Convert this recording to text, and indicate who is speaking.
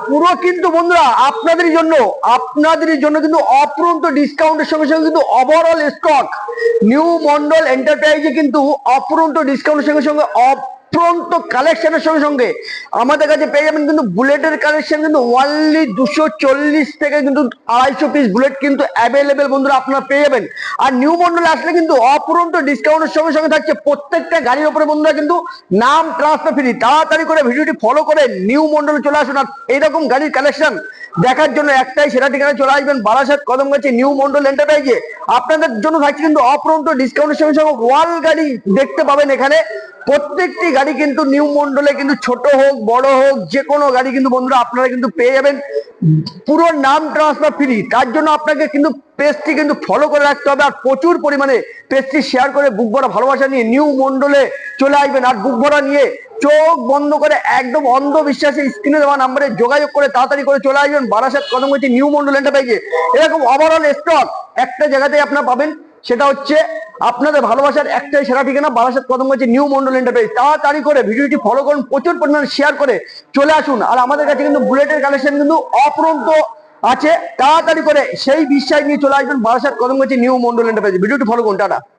Speaker 1: পুরো কিন্তু বন্ধুরা আপনাদের জন্য কিন্তু অফুরন্ত ডিসকাউন্টের সঙ্গে সঙ্গে কিন্তু ওভারঅল স্টক নিউ মন্ডল এন্টারপ্রাইজে কিন্তু অফুরন্ত ডিসকাউন্টের সঙ্গে সঙ্গে অফুরন্ত কালেকশনের সঙ্গে সঙ্গে আমাদের কাছে পেয়ে যাবেন কিন্তু বুলেটের কালেকশন কিন্তু ওনলি 240 থেকে কিন্তু 250 পিস বুলেট কিন্তু অ্যাভেলেবেল বন্ধুরা আপনারা পেয়ে যাবেন। আর নিউ মন্ডলে আসলে কিন্তু অফুরন্ত ডিসকাউন্টের সঙ্গে সঙ্গে থাকছে প্রত্যেকটা গাড়ির উপরে বন্ধুরা কিন্তু নাম ট্রান্সফার ফ্রি। তাড়াতাড়ি করে ভিডিওটি ফলো করে নিউ মন্ডলে চলে আসুন। আর এইরকম গাড়ির কালেকশন দেখার জন্য একটাই সেরা ঠিকানা, চলে আসবেন বারাসাত কদমগাছি নিউ মন্ডল এন্টারপ্রাইজে। আপনাদের জন্য থাকছে কিন্তু অফুরন্ত ডিসকাউন্টের সঙ্গে সঙ্গে ওয়াল গাড়ি দেখতে পাবেন এখানে। প্রত্যেকটি গাড়ি কিন্তু নিউ মন্ডলে কিন্তু ছোট হোক বড় হোক যে কোনো গাড়ি কিন্তু বন্ধুরা আপনারা কিন্তু পেয়ে যাবেন পুরো নাম ট্রান্সফার ফ্রি। তার জন্য আপনাকে কিন্তু পেজটি কিন্তু ফলো করে রাখতে হবে আর প্রচুর পরিমাণে পেজটি শেয়ার করে বুক ভরা ভালোবাসা নিয়ে নিউ মন্ডলে চলে আসবেন। আর বুক ভরা নিয়ে চোখ বন্ধ করে একদম অন্ধবিশ্বাসে স্ক্রিনে দেওয়া নাম্বারে যোগাযোগ করে তাড়াতাড়ি করে চলে আসবেন বারাসাত কদমগাছি নিউ মন্ডল এন্টারপ্রাইজে। এরকম ওভারঅল স্টক একটা জায়গাতেই আপনারা পাবেন, সেটা হচ্ছে আপনাদের ভালোবাসার একটাই সেরা ঠিকানা বারাসাত কদমগাছি নিউ মন্ডল এন্টারপ্রাইজ। তাড়াতাড়ি করে ভিডিওটি ফলো করুন, প্রচুর পরিমাণে শেয়ার করে চলে আসুন। আর আমাদের কাছে কিন্তু বুলেটের কালেকশন কিন্তু অফুরন্ত আছে, তাড়াতাড়ি করে সেই বিশ্বাস নিয়ে চলে আসবেন বারাসাত কদমগাছি নিউ মন্ডল এন্টারপ্রাইজ। ভিডিওটি ফলো করুন, টাটা।